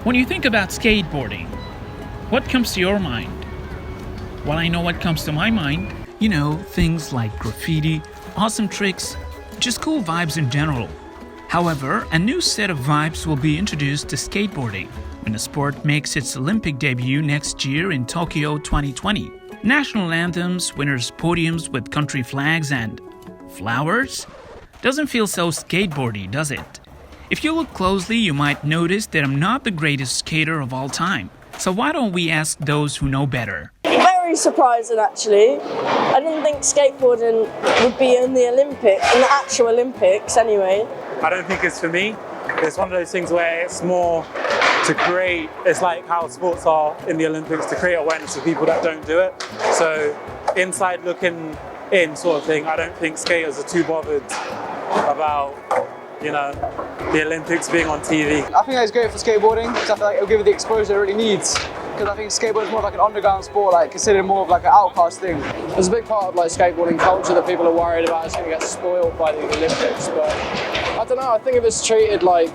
When you think about skateboarding, what comes to your mind? Well, I know what comes to my mind. You know, things like graffiti, awesome tricks, just cool vibes in general. However, a new set of vibes will be introduced to skateboarding when the sport makes its Olympic debut next year in Tokyo 2020. National anthems, winners' podiums with country flags and flowers? Doesn't feel so skateboardy, does it? If you look closely, you might notice that I'm not the greatest skater of all time. So why don't we ask those who know better? Very surprising, actually. I didn't think skateboarding would be in the Olympics, in the actual Olympics anyway. I don't think it's for me. It's one of those things where it's more to create, it's like how sports are in the Olympics, to create awareness for people that don't do it. So inside looking in sort of thing, I don't think skaters are too bothered about, you know, the Olympics being on TV. I think it's great for skateboarding because I feel like it'll give it the exposure it really needs. Because I think skateboarding is more like an underground sport, like considered more of like an outcast thing. There's a big part of like skateboarding culture that people are worried about it's going to get spoiled by the Olympics, but I don't know, I think if it's treated like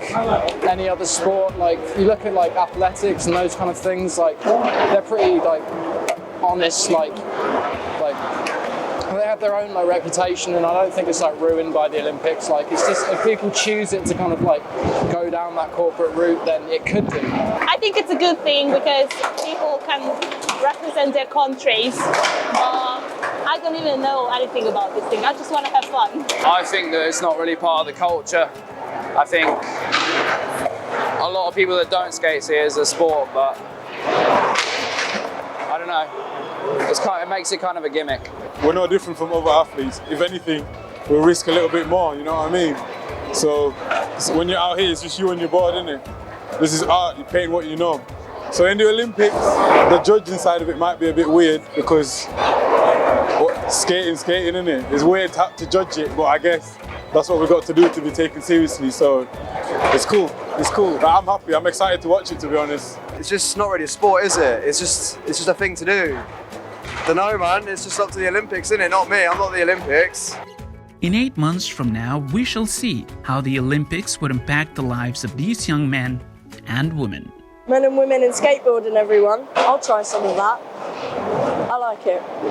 any other sport, like you look at like athletics and those kind of things, like they're pretty like honest, like they have their own like reputation, and I don't think it's like ruined by the Olympics. Like it's just if people choose it to kind of like go down that corporate route, then it could do. I think it's a good thing because people can represent their countries. I don't even know anything about this thing. I just want to have fun. I think that it's not really part of the culture. I think a lot of people that don't skate see it as a sport, but I don't know. It makes it kind of a gimmick. We're no different from other athletes. If anything, we risk a little bit more, you know what I mean? So when you're out here, it's just you and your board, isn't it? This is art, you're painting what you know. So in the Olympics, the judging side of it might be a bit weird because skating, isn't it? It's weird to judge it, but I guess that's what we've got to do to be taken seriously. So it's cool, it's cool. I'm happy, I'm excited to watch it, to be honest. It's just not really a sport, is it? It's just a thing to do. Don't know, man. It's just up to the Olympics, isn't it? Not me. I'm not the Olympics. In 8 months from now, we shall see how the Olympics would impact the lives of these young men and women. Men and women in skateboarding, everyone. I'll try some of that. I like it.